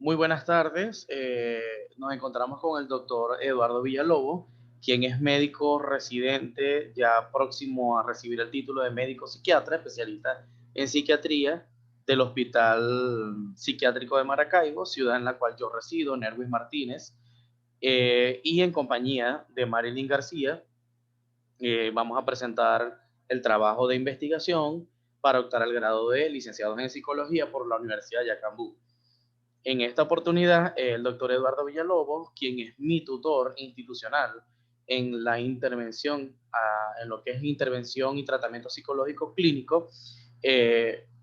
Muy buenas tardes. Nos encontramos con el doctor Eduardo Villalobos, quien es médico residente, ya próximo a recibir el título de médico psiquiatra, especialista en psiquiatría del Hospital Psiquiátrico de Maracaibo, ciudad en la cual yo resido, Nervis Martínez, y en compañía de Marilyn García. Vamos a presentar el trabajo de investigación para optar al grado de licenciados en psicología por la Universidad de Yacambú. En esta oportunidad, el doctor Eduardo Villalobos, quien es mi tutor institucional en la intervención, en lo que es intervención y tratamiento psicológico clínico,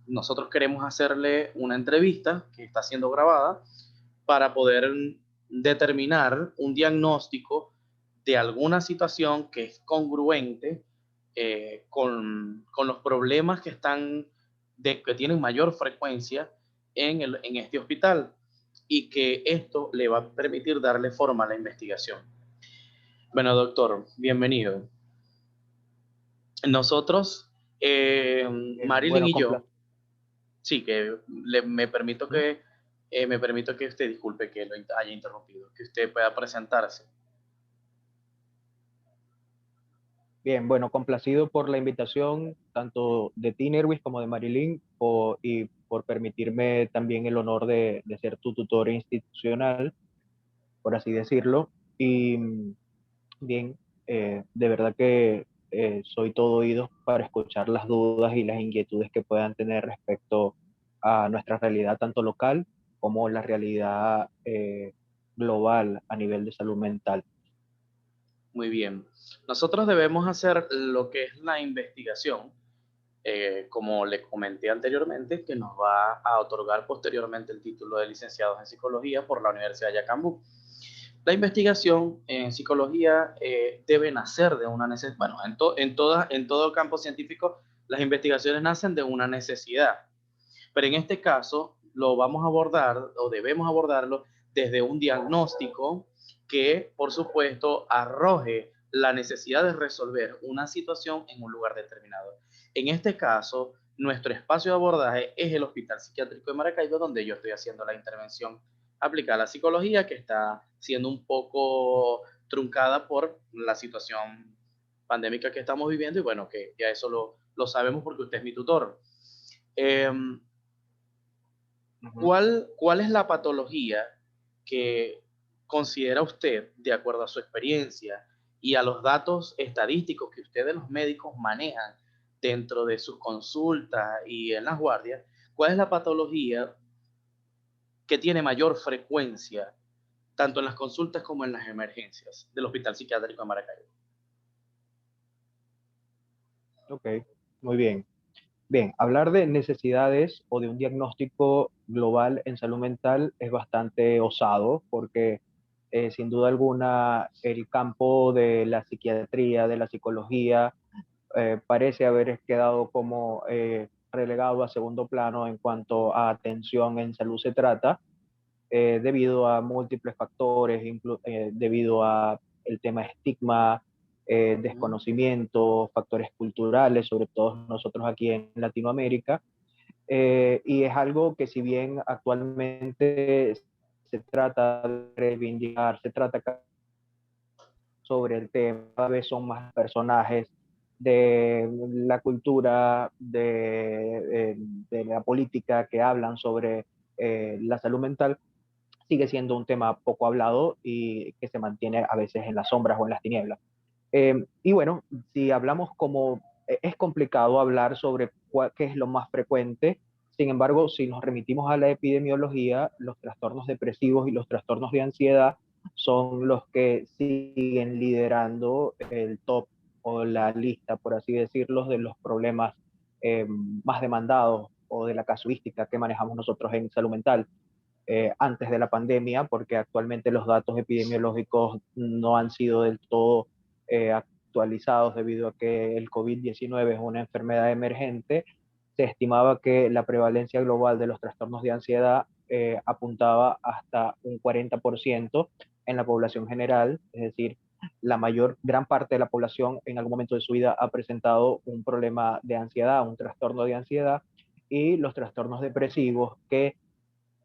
nosotros queremos hacerle una entrevista que está siendo grabada para poder determinar un diagnóstico de alguna situación que es congruente con los problemas que que tienen mayor frecuencia en este hospital, y que esto le va a permitir darle forma a la investigación. Bueno, doctor, bienvenido. Nosotros, Marilyn Bueno, y yo, sí, que ¿Mm? me permito que usted, disculpe que lo haya interrumpido, que usted pueda presentarse. Bien, bueno, complacido por la invitación tanto de ti, Nervis, como de Marilyn, y por permitirme también el honor de ser tu tutor institucional, por así decirlo. Y bien, de verdad que soy todo oídos para escuchar las dudas y las inquietudes que puedan tener respecto a nuestra realidad, tanto local como la realidad global a nivel de salud mental. Muy bien. Nosotros debemos hacer lo que es la investigación, como le comenté anteriormente, que nos va a otorgar posteriormente el título de licenciados en psicología por la Universidad de Yacambú. La investigación en psicología debe nacer de una necesidad. Bueno, en todo campo científico, las investigaciones nacen de una necesidad, pero en este caso lo vamos a abordar o debemos abordarlo desde un diagnóstico que, por supuesto, arroje la necesidad de resolver una situación en un lugar determinado. En este caso, nuestro espacio de abordaje es el Hospital Psiquiátrico de Maracaibo, donde yo estoy haciendo la intervención aplicada a la psicología, que está siendo un poco truncada por la situación pandémica que estamos viviendo, y bueno, que ya eso lo sabemos porque usted es mi tutor. Eh, Ujú. ¿Cuál es la patología que considera usted, de acuerdo a su experiencia y a los datos estadísticos que ustedes los médicos manejan dentro de sus consultas y en las guardias? ¿Cuál es la patología que tiene mayor frecuencia, tanto en las consultas como en las emergencias del Hospital Psiquiátrico de Maracaibo? Ok, muy bien. Bien, hablar de necesidades o de un diagnóstico global en salud mental es bastante osado porque sin duda alguna el campo de la psiquiatría, de la psicología, parece haber quedado como relegado a segundo plano en cuanto a atención en salud se trata, debido a múltiples factores, debido a el tema estigma, Ujú. desconocimiento, factores culturales, sobre todo nosotros aquí en Latinoamérica. Y es algo que si bien actualmente se trata de reivindicar, se trata sobre el tema, cada vez son más personajes de la cultura, de la política que hablan sobre la salud mental, sigue siendo un tema poco hablado y que se mantiene a veces en las sombras o en las tinieblas. Y bueno, si hablamos como es complicado hablar sobre qué es lo más frecuente. Sin embargo, si nos remitimos a la epidemiología, los trastornos depresivos y los trastornos de ansiedad son los que siguen liderando el top o la lista, por así decirlo, de los problemas más demandados o de la casuística que manejamos nosotros en salud mental antes de la pandemia, porque actualmente los datos epidemiológicos no han sido del todo actualizados debido a que el COVID-19 es una enfermedad emergente. Se estimaba que la prevalencia global de los trastornos de ansiedad apuntaba hasta un 40% en la población general, es decir, gran parte de la población en algún momento de su vida ha presentado un problema de ansiedad, un trastorno de ansiedad, y los trastornos depresivos que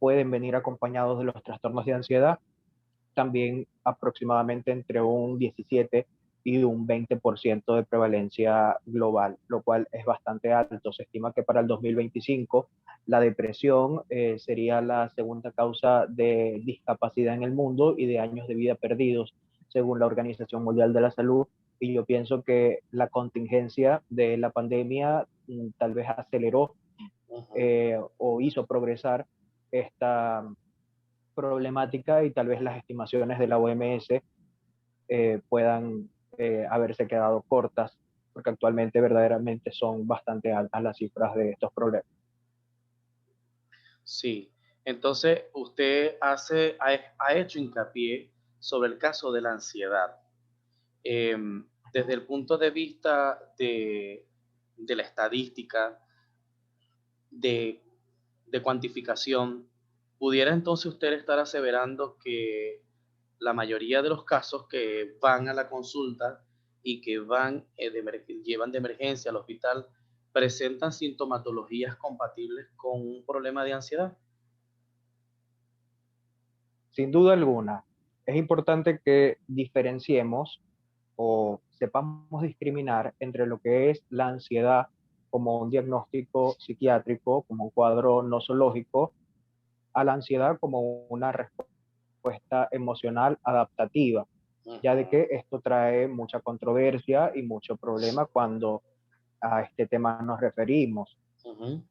pueden venir acompañados de los trastornos de ansiedad, también aproximadamente entre un 17 y un 20% de prevalencia global, lo cual es bastante alto. Se estima que para el 2025 la depresión sería la segunda causa de discapacidad en el mundo y de años de vida perdidos, según la Organización Mundial de la Salud. Y yo pienso que la contingencia de la pandemia tal vez aceleró o hizo progresar esta problemática, y tal vez las estimaciones de la OMS puedan haberse quedado cortas, porque actualmente verdaderamente son bastante altas las cifras de estos problemas. Sí, entonces usted ha hecho hincapié sobre el caso de la ansiedad. Desde el punto de vista de la estadística, de, de cuantificación, ¿pudiera entonces usted estar aseverando que la mayoría de los casos que van a la consulta y que llevan de emergencia al hospital presentan sintomatologías compatibles con un problema de ansiedad? Sin duda alguna, es importante que diferenciemos o sepamos discriminar entre lo que es la ansiedad como un diagnóstico psiquiátrico, como un cuadro nosológico, a la ansiedad como una respuesta emocional adaptativa, ya de Ujú, que esto trae mucha controversia y mucho problema cuando a este tema nos referimos. ujú,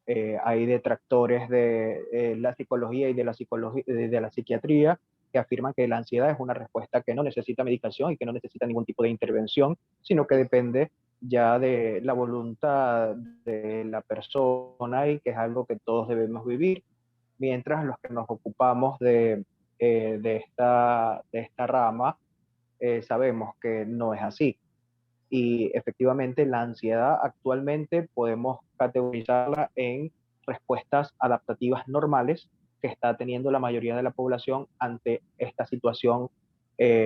Hay detractores de la psicología y de de la psiquiatría que afirman que la ansiedad es una respuesta que no necesita medicación y que no necesita ningún tipo de intervención, sino que depende ya de la voluntad de la persona y que es algo que todos debemos vivir, mientras los que nos ocupamos de esta rama sabemos que no es así. Y efectivamente la ansiedad actualmente podemos categorizarla en respuestas adaptativas normales que está teniendo la mayoría de la población ante esta situación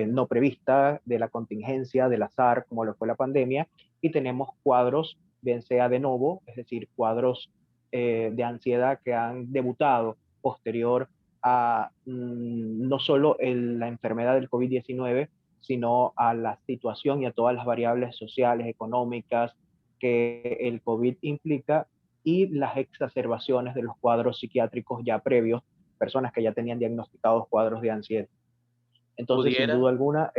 no prevista de la contingencia, del azar, como lo fue la pandemia, y tenemos cuadros, bien sea de novo, es decir, cuadros de ansiedad que han debutado posterior a no solo la enfermedad del COVID-19, sino a la situación y a todas las variables sociales, económicas que el COVID implica, y las exacerbaciones de los cuadros psiquiátricos ya previos, personas que ya tenían diagnosticados cuadros de ansiedad. Entonces, sin pudiera duda alguna,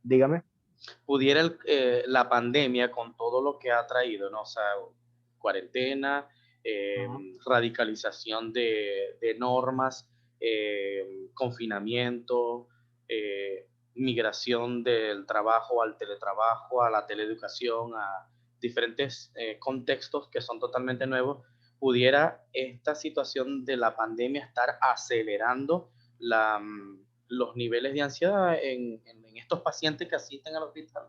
dígame. la pandemia con todo lo que ha traído, ¿no? O sea, cuarentena, Ajá. radicalización de normas, confinamiento, migración del trabajo al teletrabajo, a la teleeducación, a diferentes contextos que son totalmente nuevos. ¿Pudiera esta situación de la pandemia estar acelerando los niveles de ansiedad en estos pacientes que asisten al hospital?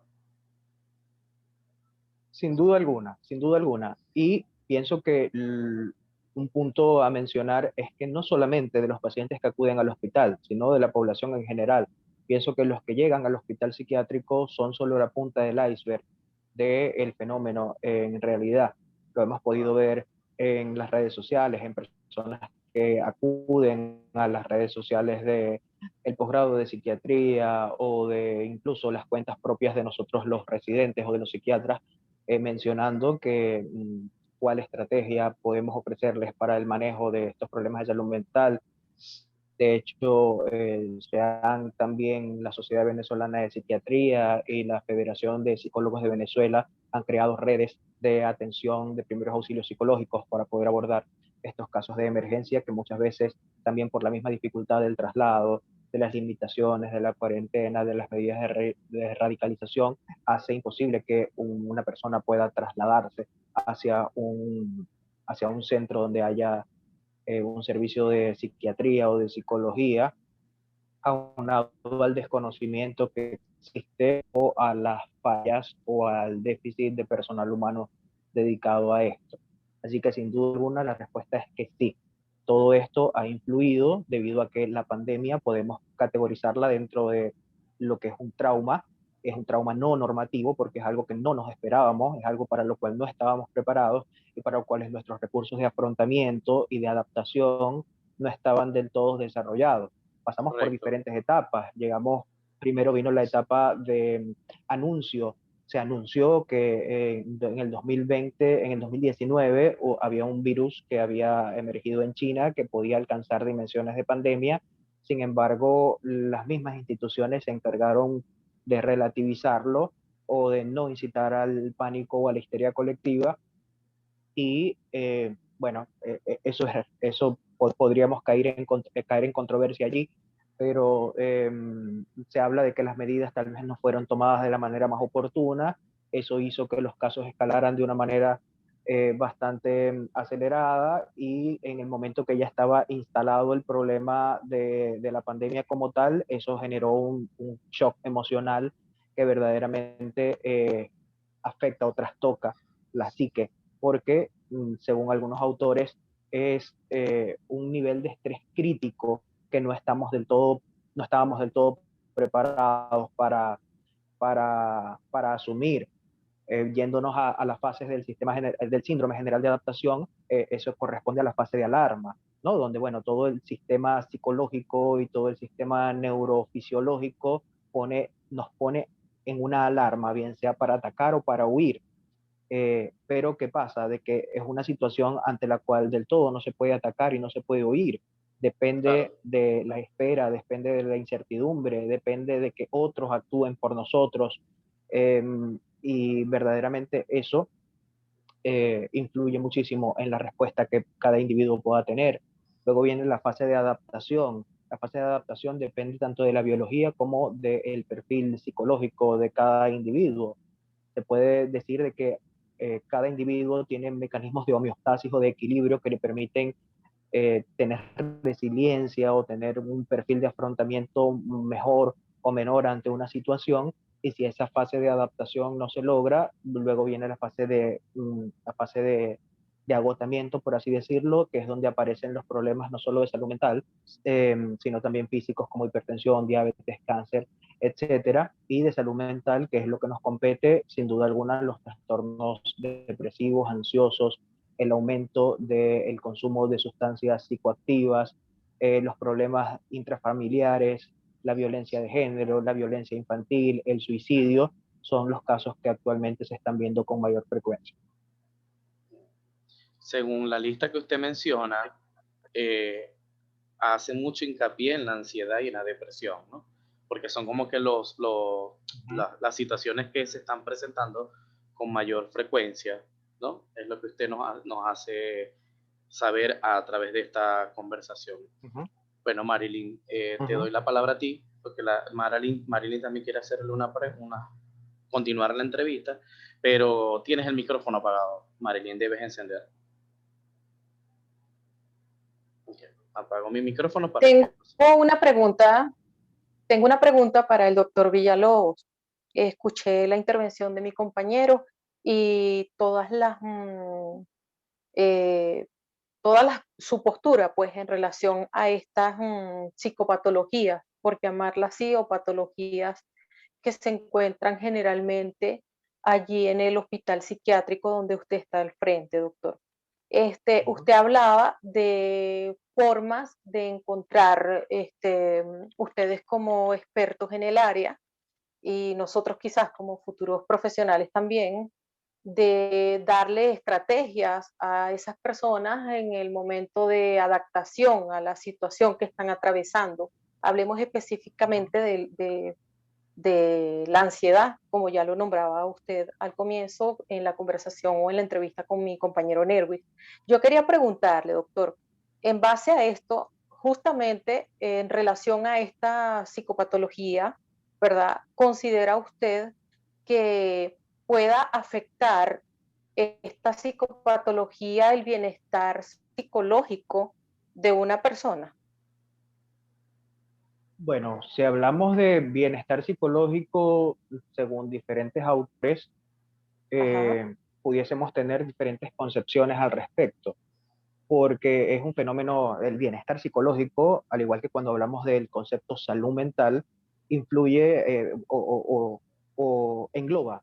Sin duda alguna, sin duda alguna. Y pienso que un punto a mencionar es que no solamente de los pacientes que acuden al hospital, sino de la población en general. Pienso que los que llegan al hospital psiquiátrico son solo la punta del iceberg del fenómeno en realidad. Lo hemos podido ver en las redes sociales, en personas que acuden a las redes sociales de el posgrado de psiquiatría o de incluso las cuentas propias de nosotros los residentes o de los psiquiatras, mencionando que cuál estrategia podemos ofrecerles para el manejo de estos problemas de salud mental. De hecho, se han también la Sociedad Venezolana de Psiquiatría y la Federación de Psicólogos de Venezuela han creado redes de atención de primeros auxilios psicológicos para poder abordar estos casos de emergencia que muchas veces también por la misma dificultad del traslado, de las limitaciones, de la cuarentena, de las medidas de radicalización, hace imposible que una persona pueda trasladarse hacia un centro donde haya un servicio de psiquiatría o de psicología, aunado al desconocimiento que existe o a las fallas o al déficit de personal humano dedicado a esto. Así que sin duda alguna la respuesta es que sí. Todo esto ha influido debido a que la pandemia podemos categorizarla dentro de lo que es un trauma no normativo porque es algo que no nos esperábamos, es algo para lo cual no estábamos preparados y para lo cual nuestros recursos de afrontamiento y de adaptación no estaban del todo desarrollados. Pasamos por Correcto. diferentes etapas. Primero vino la etapa de anuncio. Se anunció que en el 2020, en el 2019, había un virus que había emergido en China que podía alcanzar dimensiones de pandemia. Sin embargo, las mismas instituciones se encargaron de relativizarlo o de no incitar al pánico o a la histeria colectiva. Y bueno, eso podríamos caer en controversia allí, pero se habla de que las medidas tal vez no fueron tomadas de la manera más oportuna. Eso hizo que los casos escalaran de una manera bastante acelerada, y en el momento que ya estaba instalado el problema de la pandemia como tal, eso generó un shock emocional que verdaderamente afecta o trastoca la psique, porque según algunos autores es un nivel de estrés crítico que no estábamos del todo preparados para asumir. Yéndonos a las fases del síndrome general de adaptación, eso corresponde a la fase de alarma, ¿no? Donde, bueno, todo el sistema psicológico y todo el sistema neurofisiológico nos pone en una alarma, bien sea para atacar o para huir. Pero ¿qué pasa? De que es una situación ante la cual del todo no se puede atacar y no se puede huir. Depende Claro. de la espera, depende de la incertidumbre, depende de que otros actúen por nosotros. Eh, y verdaderamente eso influye muchísimo en la respuesta que cada individuo pueda tener. Luego viene la fase de adaptación. La fase de adaptación depende tanto de la biología como del perfil psicológico de cada individuo. Se puede decir de que cada individuo tiene mecanismos de homeostasis o de equilibrio que le permiten tener resiliencia o tener un perfil de afrontamiento mejor o menor ante una situación. Y si esa fase de adaptación no se logra, luego viene la fase de agotamiento, por así decirlo, que es donde aparecen los problemas no solo de salud mental, sino también físicos como hipertensión, diabetes, cáncer, etcétera, y de salud mental, que es lo que nos compete, sin duda alguna, los trastornos depresivos, ansiosos, el aumento del consumo de sustancias psicoactivas, los problemas intrafamiliares, la violencia de género, la violencia infantil, el suicidio, son los casos que actualmente se están viendo con mayor frecuencia. Según la lista que usted menciona, eh, hace mucho hincapié en la ansiedad y en la depresión, ¿no? Porque son como que las situaciones que se están presentando con mayor frecuencia, ¿no? Es lo que usted nos hace saber a través de esta conversación. Uh -huh. Bueno, Marilyn, Uh te -huh. doy la palabra a ti, porque Marilyn también quiere hacerle continuar la entrevista, pero tienes el micrófono apagado. Marilyn, debes encender. Okay. Apago mi micrófono para que... Tengo una pregunta, tengo una pregunta para el doctor Villalobos. Escuché la intervención de mi compañero y eh, su postura, pues, en relación a estas psicopatologías, por llamarlas así, o patologías que se encuentran generalmente allí en el hospital psiquiátrico donde usted está al frente, doctor. Usted hablaba de formas de encontrar, ustedes como expertos en el área y nosotros quizás como futuros profesionales también, de darle estrategias a esas personas en el momento de adaptación a la situación que están atravesando. Hablemos específicamente de la ansiedad, como ya lo nombraba usted al comienzo en la conversación o en la entrevista con mi compañero Nerwis. Yo quería preguntarle, doctor, en base a esto, justamente en relación a esta psicopatología, ¿verdad? ¿Considera usted que pueda afectar esta psicopatología el bienestar psicológico de una persona? Bueno, si hablamos de bienestar psicológico, según diferentes autores, Ajá, pudiésemos tener diferentes concepciones al respecto, porque es un fenómeno, el bienestar psicológico, al igual que cuando hablamos del concepto salud mental, influye o engloba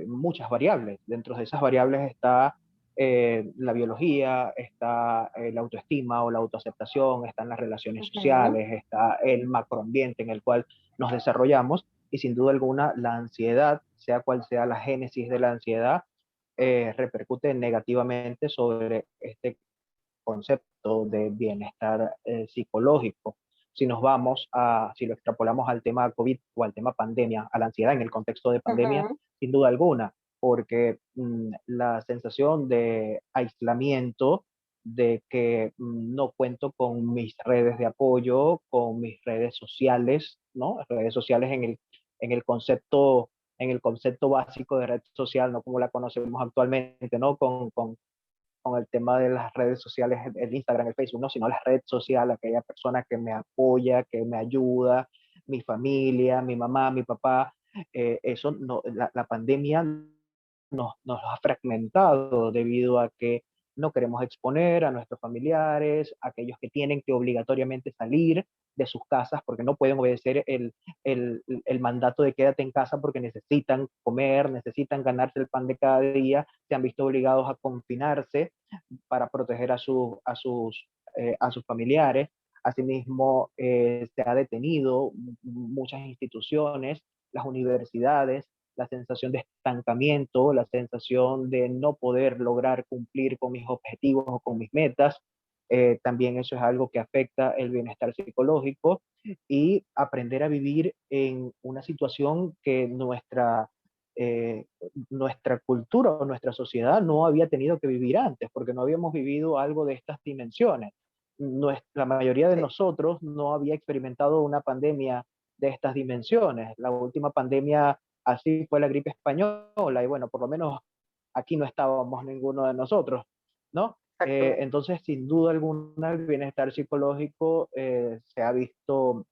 muchas variables. Dentro de esas variables está la biología, está la autoestima o la autoaceptación, están las relaciones sociales, está el macroambiente en el cual nos desarrollamos y sin duda alguna la ansiedad, sea cual sea la génesis de la ansiedad, repercute negativamente sobre este concepto de bienestar psicológico. Si nos vamos si lo extrapolamos al tema COVID o al tema pandemia, a la ansiedad en el contexto de pandemia, sin duda alguna, porque la sensación de aislamiento, de que no cuento con mis redes de apoyo, con mis redes sociales, ¿no? Redes sociales en el concepto en el concepto básico de red social, no como la conocemos actualmente, ¿no? Con el tema de las redes sociales, el Instagram, el Facebook, no, sino la red social, aquella persona que me apoya, que me ayuda, mi familia, mi mamá, mi papá, eso no, la pandemia nos ha fragmentado debido a que no queremos exponer a nuestros familiares, a aquellos que tienen que obligatoriamente salir de sus casas porque no pueden obedecer el mandato de quédate en casa porque necesitan comer, necesitan ganarse el pan de cada día, se han visto obligados a confinarse para proteger a sus familiares. Asimismo, se ha detenido muchas instituciones, las universidades, la sensación de estancamiento, la sensación de no poder lograr cumplir con mis objetivos o con mis metas. También eso es algo que afecta el bienestar psicológico y aprender a vivir en una situación que eh, nuestra cultura o nuestra sociedad no había tenido que vivir antes, porque no habíamos vivido algo de estas dimensiones. La mayoría de nosotros no había experimentado una pandemia de estas dimensiones. La última pandemia así fue la gripe española y bueno, por lo menos aquí no estábamos ninguno de nosotros, ¿no? Entonces, sin duda alguna, el bienestar psicológico se ha visto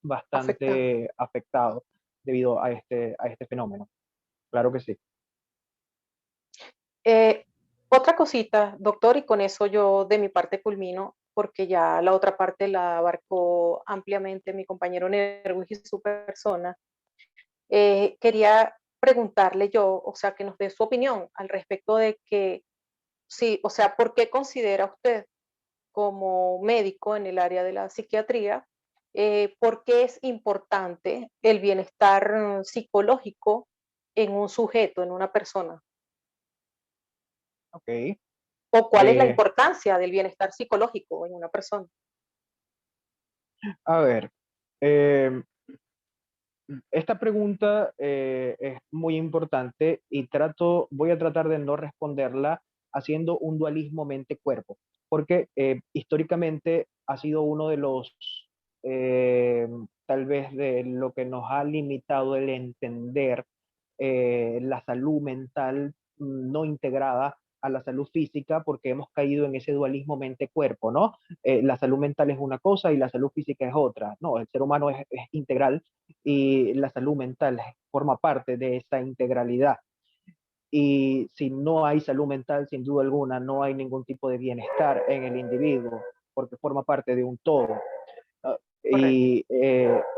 bastante afectado debido a este fenómeno. Claro que sí. Otra cosita, doctor, y con eso yo de mi parte culmino, porque ya la otra parte la abarcó ampliamente mi compañero Nerwis y su persona. Quería preguntarle yo, o sea, que nos dé su opinión al respecto de que, sí, o sea, ¿por qué considera usted como médico en el área de la psiquiatría, por qué es importante el bienestar psicológico en un sujeto, en una persona? Ok. ¿O cuál es la importancia del bienestar psicológico en una persona? A ver, eh, esta pregunta es muy importante y voy a tratar de no responderla haciendo un dualismo mente-cuerpo, porque históricamente ha sido uno de tal vez de lo que nos ha limitado el entender la salud mental no integrada a la salud física porque hemos caído en ese dualismo mente-cuerpo, ¿no? La salud mental es una cosa y la salud física es otra. No, el ser humano es integral y la salud mental forma parte de esa integralidad. Y si no hay salud mental, sin duda alguna, no hay ningún tipo de bienestar en el individuo, porque forma parte de un todo. Correcto, Y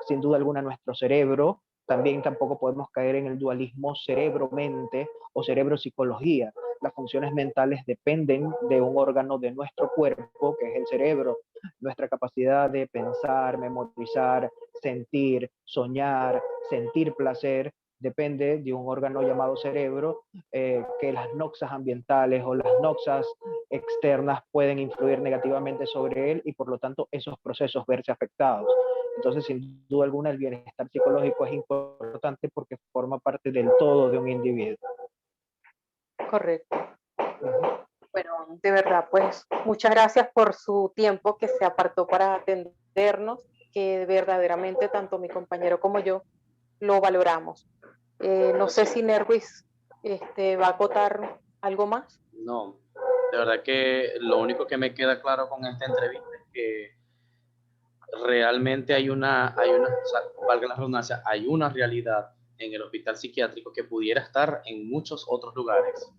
sin duda alguna nuestro cerebro, también tampoco podemos caer en el dualismo cerebro-mente o cerebro-psicología. Las funciones mentales dependen de un órgano de nuestro cuerpo, que es el cerebro. Nuestra capacidad de pensar, memorizar, sentir, soñar, sentir placer, depende de un órgano llamado cerebro, que las noxas ambientales o las noxas externas pueden influir negativamente sobre él y por lo tanto esos procesos verse afectados. Entonces, sin duda alguna, el bienestar psicológico es importante porque forma parte del todo de un individuo. correcto. Bueno, de verdad, pues muchas gracias por su tiempo que se apartó para atendernos, que verdaderamente tanto mi compañero como yo lo valoramos. No sé si Nervis va a acotar algo más. No, de verdad que lo único que me queda claro con esta entrevista es que realmente o sea, valga la redundancia, hay una realidad en el hospital psiquiátrico que pudiera estar en muchos otros lugares.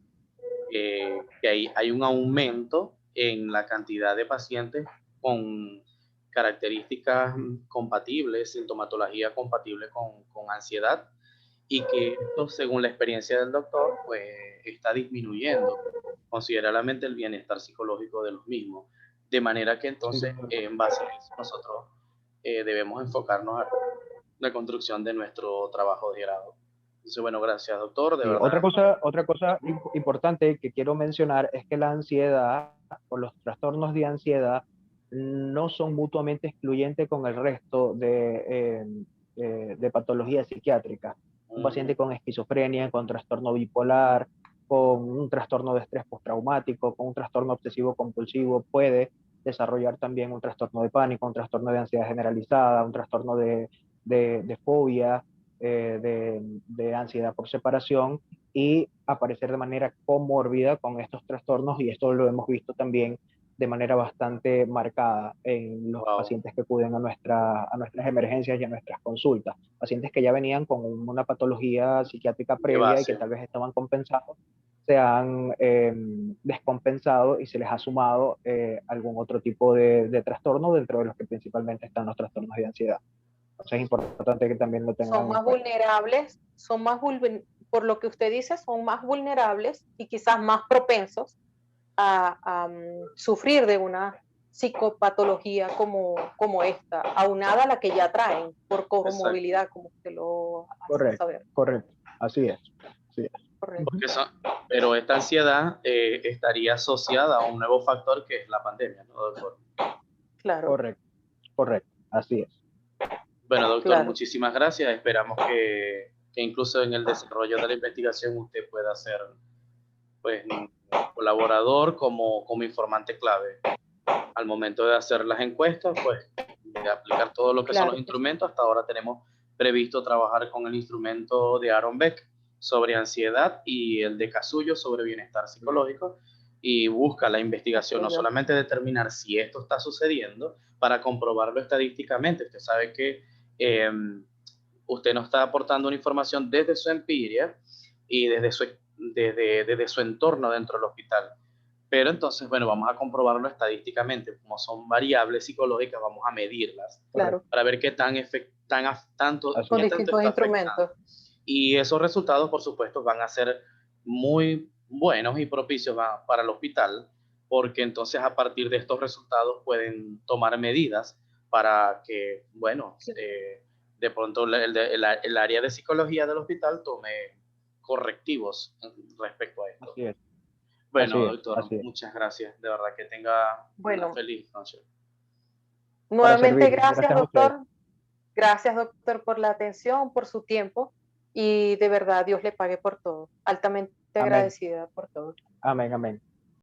Que hay un aumento en la cantidad de pacientes con características compatibles, sintomatología compatible con ansiedad y que esto, según la experiencia del doctor, pues está disminuyendo considerablemente el bienestar psicológico de los mismos. De manera que Sin entonces, duda. en base a eso, nosotros debemos enfocarnos a la construcción de nuestro trabajo de grado. Entonces, bueno, gracias, doctor, de Sí, verdad. otra cosa importante que quiero mencionar es que la ansiedad o los trastornos de ansiedad no son mutuamente excluyentes con el resto de patologías psiquiátricas. Un paciente con esquizofrenia, con trastorno bipolar, con un trastorno de estrés postraumático, con un trastorno obsesivo compulsivo, puede desarrollar también un trastorno de pánico, un trastorno de ansiedad generalizada, un trastorno de fobia, de ansiedad por separación y aparecer de manera comórbida con estos trastornos, y esto lo hemos visto también de manera bastante marcada en los Wow, pacientes que acuden a nuestras emergencias y a nuestras consultas. Pacientes que ya venían con una patología psiquiátrica de previa y que base. tal vez estaban compensados, se han descompensado y se les ha sumado algún otro tipo de trastorno, dentro de los que principalmente están los trastornos de ansiedad. Entonces es importante que también lo Son tengan en más cuenta. vulnerables, por lo que usted dice, son más vulnerables y quizás más propensos a sufrir de una psicopatología como esta, aunada a la que ya traen por Exacto. comorbilidad, como usted lo hace Correcto, saber. correcto. Así es. Así es. Correcto. Ujú. Porque pero esta ansiedad estaría asociada a un nuevo factor que es la pandemia, ¿no, doctor? Claro, Correcto, correcto. Así es. Bueno, doctor, claro. muchísimas gracias. Esperamos que incluso en el desarrollo de la investigación usted pueda ser, pues, colaborador como informante clave. Al momento de hacer las encuestas, pues, de aplicar todo lo que son los Claro que sí. instrumentos. Hasta ahora tenemos previsto trabajar con el instrumento de Aaron Beck sobre ansiedad y el de Casullo sobre bienestar psicológico, y busca la investigación no Apoyo. solamente determinar si esto está sucediendo, para comprobarlo estadísticamente. Usted sabe que eh, usted nos está aportando una información desde su empiria y desde su entorno dentro del hospital. Pero entonces, bueno, vamos a comprobarlo estadísticamente. Como son variables psicológicas, vamos a medirlas Correcto. Claro, para ver Así con es. qué tanto distintos está afectando. instrumentos. Y esos resultados, por supuesto, van a ser muy buenos y propicios para el hospital, porque entonces a partir de estos resultados pueden tomar medidas para que, bueno, de pronto el área de psicología del hospital tome correctivos respecto a esto. Así es. Bueno, Así es. doctor, Así es. muchas gracias. De verdad que tenga una Bueno, feliz noche. Para nuevamente servir. gracias, Gracias a ustedes. doctor. Gracias, doctor, por la atención, por su tiempo y de verdad Dios le pague por todo. Altamente Amén. agradecida por todo. Amén. Amén.